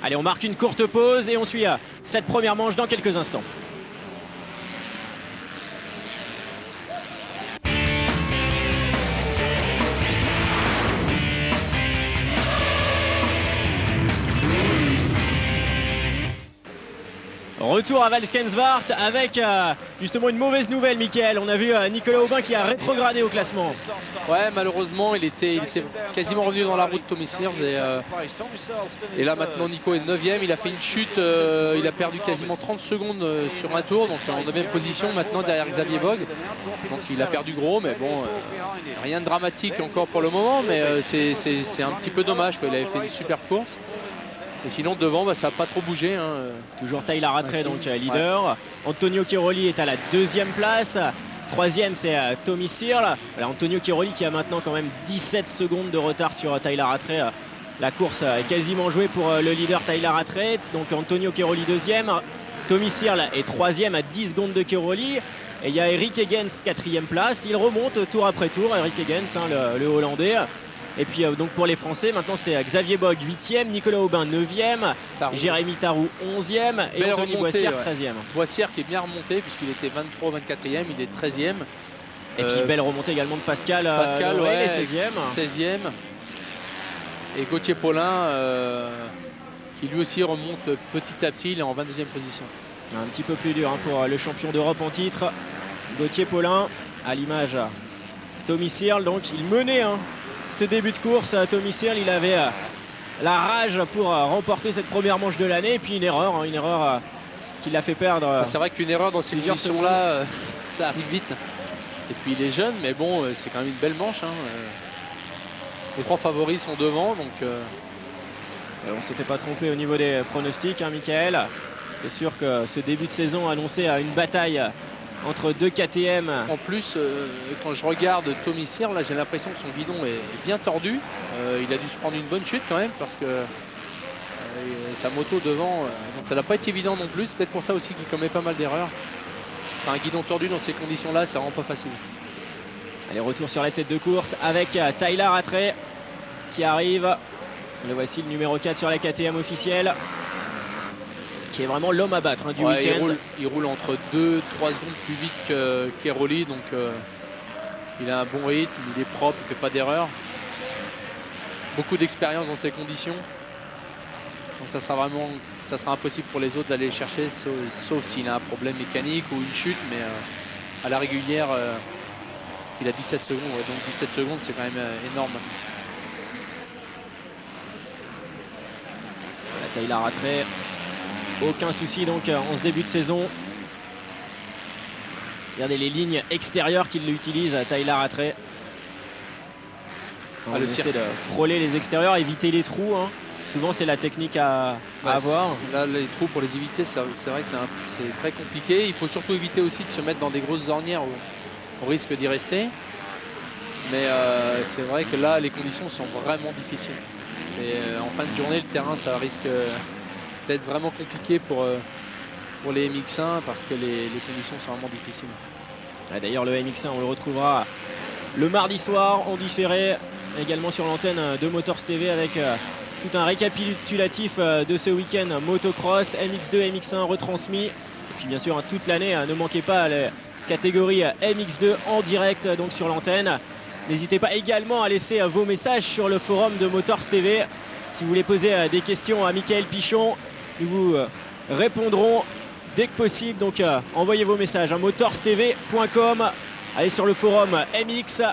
Allez, on marque une courte pause et on suit cette première manche dans quelques instants. Retour à Valkenswaard avec justement une mauvaise nouvelle, Mickaël. On a vu Nicolas Aubin qui a rétrogradé au classement. Ouais, malheureusement, il était quasiment revenu dans la route de Tommy Sears. Et là maintenant, Nico est 9e. Il a fait une chute, il a perdu quasiment 30 secondes sur un tour. Donc en 9e position maintenant derrière Xavier Bog. Donc il a perdu gros, mais bon, rien de dramatique encore pour le moment. Mais c'est un petit peu dommage. Il avait fait une super course. Et sinon devant, ça n'a pas trop bougé. Hein. Toujours Tyler Rattray, donc leader. Ouais. Antonio Cairoli est à la 2e place. 3e, c'est Tommy Searle. Voilà, Antonio Cairoli qui a maintenant quand même 17 secondes de retard sur Tyler Rattray. La course est quasiment jouée pour le leader Tyler Rattray. Donc Antonio Cairoli 2e. Tommy Searle est 3e à 10 secondes de Cairoli. Et il y a Eric Eggens 4e place. Il remonte tour après tour. Eric Eggens, le Hollandais. Et puis donc pour les Français, maintenant c'est Xavier Bog 8e, Nicolas Aubin 9e, Jérémy Tarou 11e et Anthony Boissière 13e. Boissière qui est bien remonté puisqu'il était 23 24e, il est 13e. Et puis belle remontée également de Pascal, ouais, 16e. 16e. Et Gauthier Paulin qui lui aussi remonte petit à petit, il est en 22e position. Un petit peu plus dur pour le champion d'Europe en titre, Gauthier Paulin, à l'image Tommy Searle, donc il menait ce début de course. Tommy Searle, il avait la rage pour remporter cette première manche de l'année, et puis une erreur qui l'a fait perdre. C'est vrai qu'une erreur dans ces conditions-là, ça arrive vite. Et puis il est jeune, mais bon, c'est quand même une belle manche. Les 3 favoris sont devant, donc... On ne s'était pas trompé au niveau des pronostics, Mickaël. C'est sûr que ce début de saison annonçait une bataille entre 2 KTM. En plus, quand je regarde Tommy Searle, là j'ai l'impression que son guidon est bien tordu. Il a dû se prendre une bonne chute quand même parce que sa moto devant, donc ça n'a pas été évident non plus. C'est peut-être pour ça aussi qu'il commet pas mal d'erreurs. C'est un guidon tordu dans ces conditions-là, ça rend pas facile. Allez, retour sur la tête de course avec Tyler Rattray qui arrive. Le voici, le numéro 4 sur la KTM officielle, qui est vraiment l'homme à battre du week-end. Il roule entre 2-3 secondes plus vite que Cairoli, donc il a un bon rythme, il est propre, il ne fait pas d'erreur. Beaucoup d'expérience dans ces conditions. Donc ça sera impossible pour les autres d'aller le chercher, sauf s'il a un problème mécanique ou une chute, mais à la régulière, il a 17 secondes, donc 17 secondes c'est quand même énorme. Tyler Rattray, aucun souci donc en ce début de saison. Regardez les lignes extérieures qu'il utilise, Tyler Rattray. On essaie de frôler les extérieurs, éviter les trous. Souvent c'est la technique à avoir. Là les trous pour les éviter, c'est vrai que c'est très compliqué. Il faut surtout éviter aussi de se mettre dans des grosses ornières où on risque d'y rester. Mais c'est vrai que là les conditions sont vraiment difficiles. Et en fin de journée, le terrain, ça risque d'être vraiment compliqué pour les MX1 parce que les conditions sont vraiment difficiles. D'ailleurs, le MX1, on le retrouvera le mardi soir en différé, également sur l'antenne de Motors TV avec tout un récapitulatif de ce week-end motocross, MX2, MX1 retransmis. Et puis bien sûr, toute l'année, ne manquez pas les catégories MX2 en direct donc sur l'antenne. N'hésitez pas également à laisser vos messages sur le forum de Motors TV. Si vous voulez poser des questions à Mickaël Pichon, nous vous répondrons dès que possible. Donc envoyez vos messages à motorstv.com. Allez sur le forum MX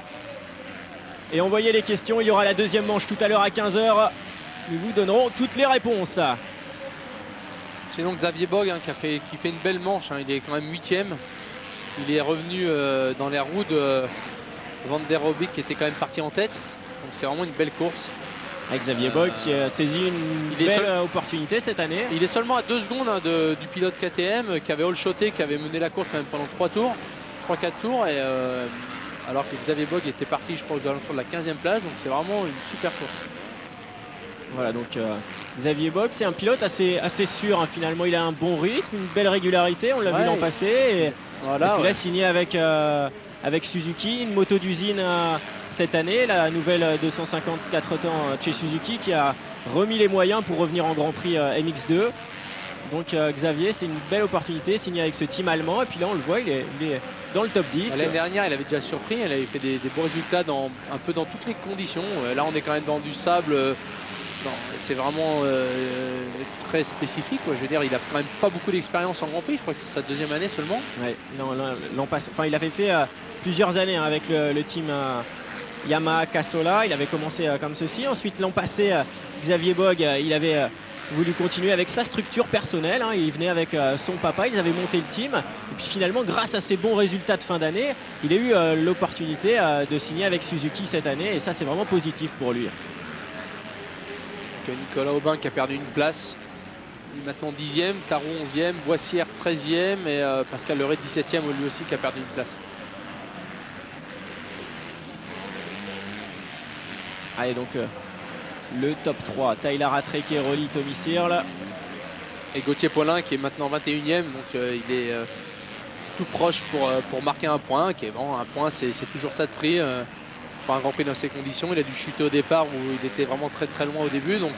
et envoyez les questions. Il y aura la deuxième manche tout à l'heure à 15 h. Nous vous donnerons toutes les réponses. C'est donc Xavier Bog qui fait une belle manche. Il est quand même 8e. Il est revenu dans les roues de Van der Robeek qui était quand même parti en tête. Donc c'est vraiment une belle course. Avec Xavier Bog qui a saisi une belle opportunité cette année. Il est seulement à 2 secondes du pilote KTM qui avait all-shoté, qui avait mené la course quand même pendant 3-4 tours. Et, alors que Xavier Bog était parti, je crois, aux alentours de la 15e place. Donc c'est vraiment une super course. Voilà, donc Xavier Bog, c'est un pilote assez sûr. Finalement, il a un bon rythme, une belle régularité. On l'a vu l'an passé. Et, voilà, il a signé avec avec Suzuki, une moto d'usine cette année, la nouvelle 254 temps chez Suzuki qui a remis les moyens pour revenir en Grand Prix MX2. Donc Xavier, c'est une belle opportunité signée avec ce team allemand. Et puis là, on le voit, il est dans le top 10. L'année dernière, il avait déjà surpris. Il avait fait des bons résultats un peu dans toutes les conditions. Là, on est quand même dans du sable. C'est vraiment très spécifique, quoi. Je veux dire, il a quand même pas beaucoup d'expérience en Grand Prix. Je crois que c'est sa deuxième année seulement. Ouais, l'an passé, enfin, il avait fait plusieurs années avec le team Yamaha Cassola. Il avait commencé comme ceci. Ensuite, l'an passé, Xavier Bogue, il avait voulu continuer avec sa structure personnelle. Il venait avec son papa, ils avaient monté le team. Et puis finalement, grâce à ses bons résultats de fin d'année, il a eu l'opportunité de signer avec Suzuki cette année. Et ça, c'est vraiment positif pour lui. Donc, Nicolas Aubin qui a perdu une place. Il est maintenant 10e, Tarot 11e, Boissière 13e et Pascal Leray 17e, lui aussi qui a perdu une place. Allez, donc le top 3, Tyler Ratré, Keroli, Tommy Searle. Et Gauthier Paulin qui est maintenant 21e, donc il est tout proche pour marquer un point. Qui est bon, un point, c'est toujours ça de prix. Pour un Grand Prix dans ces conditions, il a dû chuter au départ où il était vraiment très très loin au début. Donc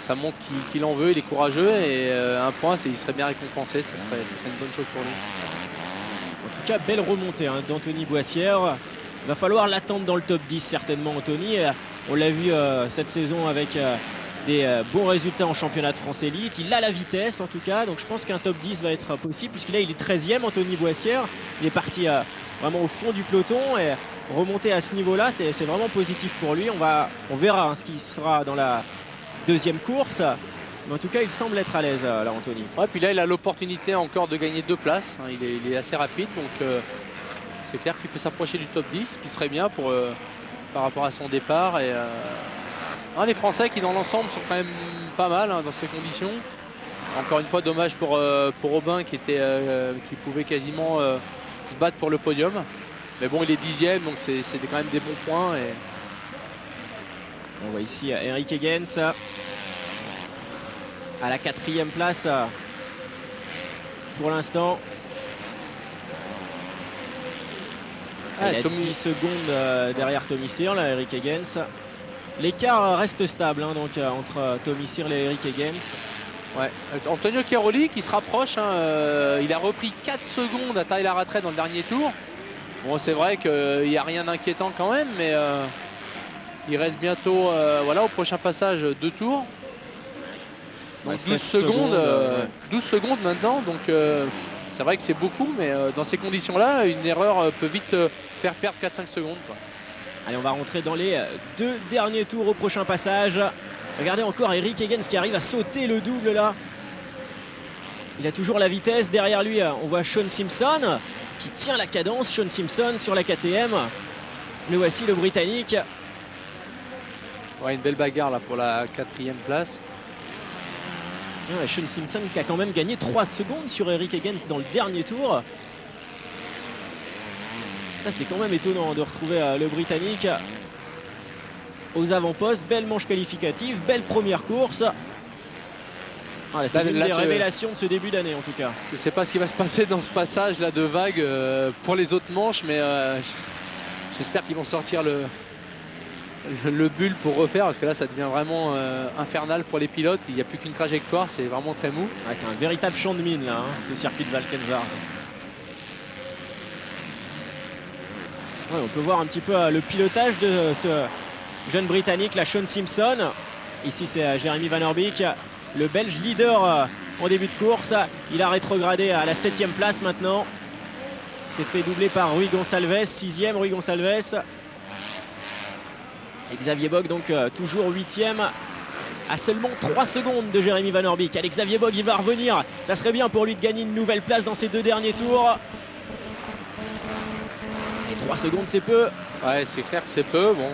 ça montre qu'il en veut, il est courageux et un point, il serait bien récompensé, ça serait une bonne chose pour lui. En tout cas, belle remontée d'Anthony Boissière. Il va falloir l'attendre dans le top 10 certainement, Anthony. On l'a vu cette saison avec des bons résultats en championnat de France Élite. Il a la vitesse en tout cas, donc je pense qu'un top 10 va être possible puisqu'il est 13e, Anthony Boissière. Il est parti vraiment au fond du peloton et remonter à ce niveau-là, c'est vraiment positif pour lui. On verra ce qui sera dans la deuxième course. Mais en tout cas, il semble être à l'aise là, Anthony. Ouais, puis là, il a l'opportunité encore de gagner 2 places. Il est assez rapide, donc c'est clair qu'il peut s'approcher du top 10, ce qui serait bien par rapport à son départ. Et les Français qui, dans l'ensemble, sont quand même pas mal dans ces conditions. Encore une fois, dommage pour Aubin qui pouvait quasiment se battre pour le podium. Mais bon, il est 10e, donc c'est quand même des bons points. Et on voit ici Eric Higgins à la 4e place pour l'instant. Il a 10 secondes derrière Tommy Searle, Eric Higgins. L'écart reste stable donc, entre Tommy Searle et Eric Higgins. Ouais. Antonio Keroli qui se rapproche. Il a repris 4 secondes à Tyler Ratré dans le dernier tour. Bon, c'est vrai qu'il n'y a rien d'inquiétant quand même, mais il reste bientôt au prochain passage 2 tours. Donc ouais, 12 secondes, 12 secondes maintenant. Donc c'est vrai que c'est beaucoup, mais dans ces conditions-là, une erreur peut vite faire perdre 4-5 secondes, quoi. Allez, on va rentrer dans les 2 derniers tours au prochain passage. Regardez encore Eric Higgins qui arrive à sauter le double là. Il a toujours la vitesse. Derrière lui, on voit Sean Simpson qui tient la cadence. Sean Simpson sur la KTM. Le voici, le Britannique. Ouais, une belle bagarre là pour la 4e place. Ouais, Sean Simpson qui a quand même gagné 3 secondes sur Eric Higgins dans le dernier tour. Ça, c'est quand même étonnant de retrouver le Britannique aux avant-postes. Belle manche qualificative, belle première course. C'est l'une des révélations de ce début d'année en tout cas. Je ne sais pas ce qui va se passer dans ce passage là de vague pour les autres manches, mais j'espère qu'ils vont sortir le bulle pour refaire, parce que là ça devient vraiment infernal pour les pilotes. Il n'y a plus qu'une trajectoire, c'est vraiment très mou. Ouais, c'est un véritable champ de mine là, ce circuit de Valkenswaard. Ouais, on peut voir un petit peu le pilotage de ce jeune Britannique, la Sean Simpson. Ici c'est Jérémy Van Orbeek, le Belge leader en début de course. Il a rétrogradé à la 7e place maintenant. Il s'est fait doubler par Rui Gonçalves, 6e Rui Gonçalves. Et Xavier Bogue donc toujours 8e à seulement 3 secondes de Jérémy Van Orbeek. Allez, Xavier Bogue, il va revenir. Ça serait bien pour lui de gagner une nouvelle place dans ces 2 derniers tours. 3 secondes, c'est peu. Ouais, c'est clair que c'est peu. Bon,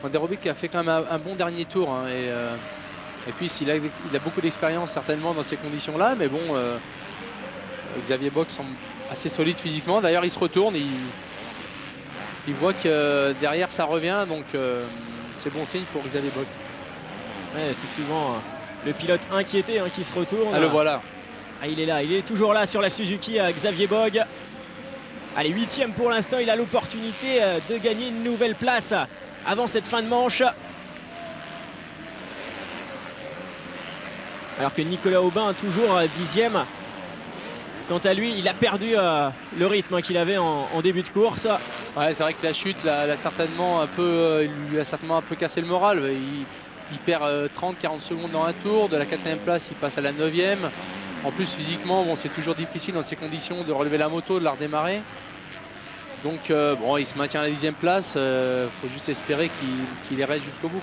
Van Orbeek a fait quand même un bon dernier tour. Et puis, il a beaucoup d'expérience certainement dans ces conditions-là. Mais bon, Xavier Bogue semble assez solide physiquement. D'ailleurs, il se retourne. Il voit que derrière, ça revient. Donc, c'est bon signe pour Xavier Bogue. Ouais, c'est souvent le pilote inquiété qui se retourne. Ah, le voilà. Ah, il est là, il est toujours là sur la Suzuki, Xavier Bogue. Allez, 8e pour l'instant, il a l'opportunité de gagner une nouvelle place avant cette fin de manche. Alors que Nicolas Aubin, toujours 10e. Quant à lui, il a perdu le rythme qu'il avait en début de course. Ouais, c'est vrai que la chute il lui a certainement un peu cassé le moral. Il perd 30-40 secondes dans un tour. De la 4e place, il passe à la 9e. En plus, physiquement, bon, c'est toujours difficile dans ces conditions de relever la moto, de la redémarrer. Donc, bon, il se maintient à la 10e place. Il faut juste espérer qu'il y reste jusqu'au bout.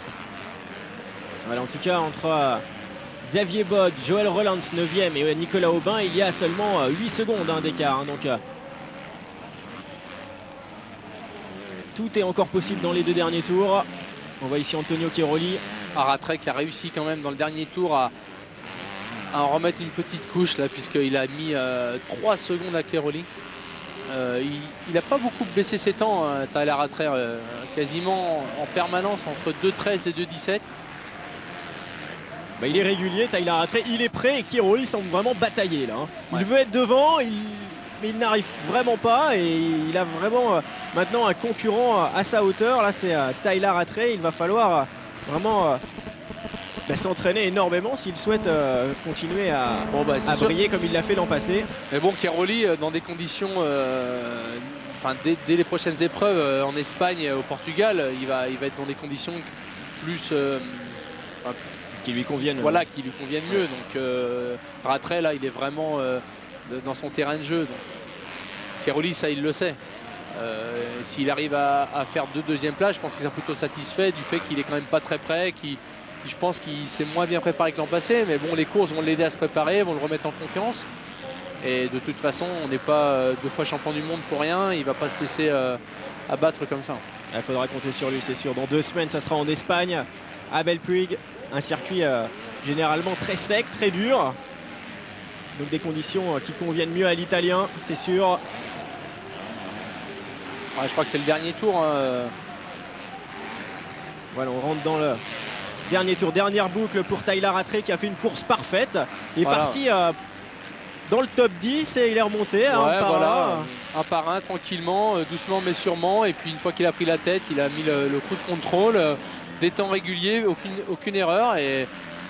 Voilà, en tout cas, entre Xavier Bogue, Joël Roland 9e et Nicolas Aubin, il y a seulement 8 secondes d'écart. Donc, tout est encore possible dans les 2 derniers tours. On voit ici Antonio Cairoli. Rattray qui a réussi quand même dans le dernier tour à en remettre une petite couche là, puisqu'il a mis 3 secondes à Cairoli. Il n'a pas beaucoup baissé ses temps, Tyler Rattray, quasiment en permanence entre 2.13 et 2.17. Bah, il est régulier, Tyler Rattray, il est prêt et Cairoli semble vraiment batailler là. Il veut être devant, mais il n'arrive vraiment pas et il a vraiment maintenant un concurrent à sa hauteur. Là c'est Tyler Rattray, il va falloir vraiment s'entraîner énormément s'il souhaite continuer à briller comme il l'a fait l'an passé. Mais bon, Cairoli dans des conditions, dès les prochaines épreuves en Espagne, au Portugal, il va être dans des conditions plus qui lui conviennent. Voilà, qui lui conviennent mieux. Donc Rattray là, il est vraiment dans son terrain de jeu. Donc, Cairoli, ça il le sait. S'il arrive à faire 2 deuxièmes places, je pense qu'il sera plutôt satisfait du fait qu'il est quand même pas très prêt, je pense qu'il s'est moins bien préparé que l'an passé, mais bon, les courses vont l'aider à se préparer, vont le remettre en confiance. Et de toute façon, on n'est pas 2 fois champion du monde pour rien, il ne va pas se laisser abattre comme ça. Il faudra compter sur lui, c'est sûr. Dans 2 semaines, ça sera en Espagne, à Belpuig, un circuit généralement très sec, très dur. Donc des conditions qui conviennent mieux à l'italien, c'est sûr. Ouais, je crois que c'est le dernier tour. Voilà, on rentre dans le dernier tour, dernière boucle pour Tyler Rattray qui a fait une course parfaite. Il est parti dans le top 10 et il est remonté un par un, tranquillement, doucement mais sûrement. Et puis une fois qu'il a pris la tête, il a mis le cruise control, des temps réguliers, aucune erreur. Et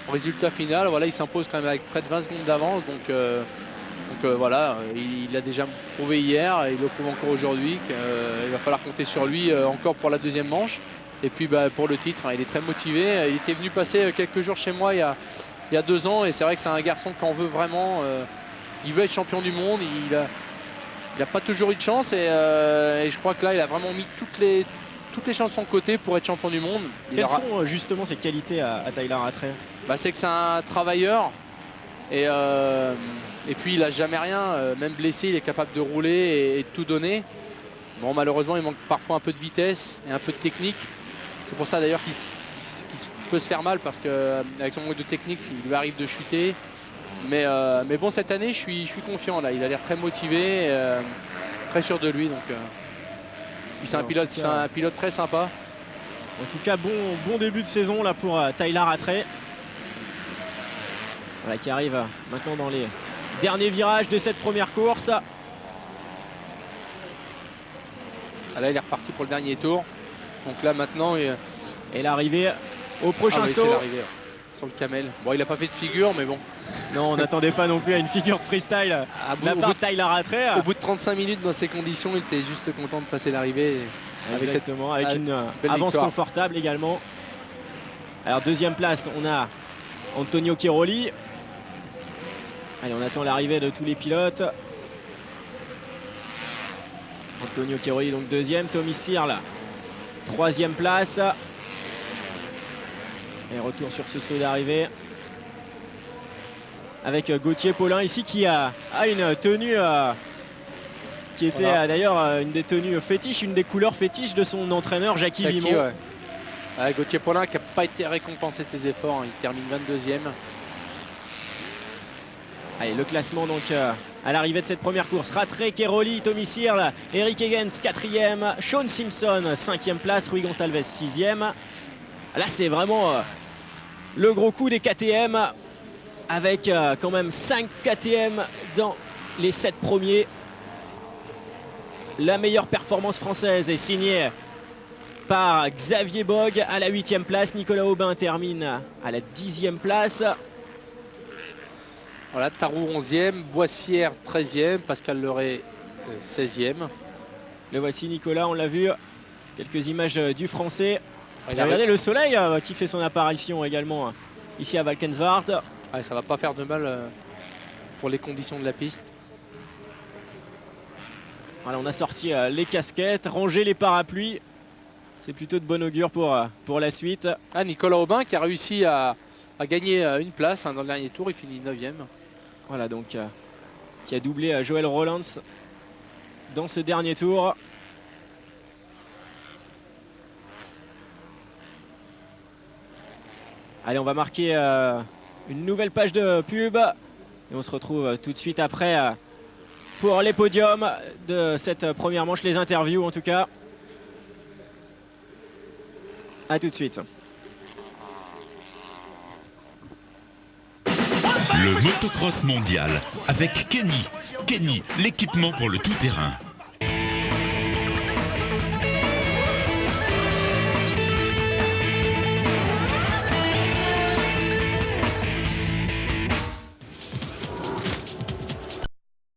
au résultat final, voilà, il s'impose quand même avec près de 20 secondes d'avance. Donc voilà, il l'a déjà prouvé hier, il le prouve encore aujourd'hui. Il va falloir compter sur lui encore pour la 2e manche. Et puis pour le titre, il est très motivé. Il était venu passer quelques jours chez moi il y a 2 ans. Et c'est vrai que c'est un garçon qu'on veut vraiment. Il veut être champion du monde. Il n'a pas toujours eu de chance. Et je crois que là, il a vraiment mis toutes les chances de son côté pour être champion du monde. Quelles sont justement ses qualités à Tyler Rattray? C'est que c'est un travailleur. Et puis il n'a jamais rien. Même blessé, il est capable de rouler et de tout donner. Bon, malheureusement, il manque parfois un peu de vitesse et un peu de technique. C'est pour ça d'ailleurs qu'il peut se faire mal, parce qu'avec son manque de technique, il lui arrive de chuter. Mais bon, cette année, je suis confiant là. Il a l'air très motivé, très sûr de lui. Donc, c'est un pilote très sympa. En tout cas, bon début de saison là pour Tyler Rattray. Voilà, qui arrive maintenant dans les derniers virages de cette première course. Là, il est reparti pour le dernier tour. Donc là, maintenant... Et l'arrivée au prochain saut. C'est l'arrivée sur le camel. Bon, il n'a pas fait de figure, mais bon. Non, on n'attendait pas non plus à une figure de freestyle de la part de Tyler Rattray. Au bout de 35 minutes dans ces conditions, il était juste content de passer l'arrivée. Exactement, avec une avance victoire confortable également. Alors, 2e place, on a Antonio Cairoli. Allez, on attend l'arrivée de tous les pilotes. Antonio Cairoli donc 2e, Tommy Searle 3e place. Et retour sur ce saut d'arrivée avec Gauthier Paulin ici qui a une tenue qui était d'ailleurs une des tenues fétiches, une des couleurs fétiches de son entraîneur Jackie Vimon. Gauthier Paulin qui n'a pas été récompensé de ses efforts, il termine 22e. Allez, le classement donc à l'arrivée de cette première course. Rattray, Cairoli, Tommy Searle, Eric Higgins 4e, Sean Simpson 5e place, Rui Gonçalves 6e. Là c'est vraiment le gros coup des KTM. avec quand même 5 KTM dans les 7 premiers. La meilleure performance française est signée par Xavier Bogue à la 8e place. Nicolas Aubin termine à la 10e place. Voilà, Tarou 11e, Boissière 13e, Pascal Leray 16e. Le voici Nicolas, on l'a vu. Quelques images du français. Il Et regardez le soleil qui fait son apparition également ici à Valkenswaard. Ouais, ça va pas faire de mal pour les conditions de la piste. Voilà, on a sorti les casquettes, rangé les parapluies. C'est plutôt de bon augure pour la suite. Ah, Nicolas Aubin qui a réussi à gagner une place dans le dernier tour, il finit 9e. Voilà donc qui a doublé Joël Rollins dans ce dernier tour. Allez, on va marquer une nouvelle page de pub et on se retrouve tout de suite après pour les podiums de cette première manche, les interviews en tout cas. A tout de suite. Le motocross mondial avec Kenny. Kenny, l'équipement pour le tout-terrain.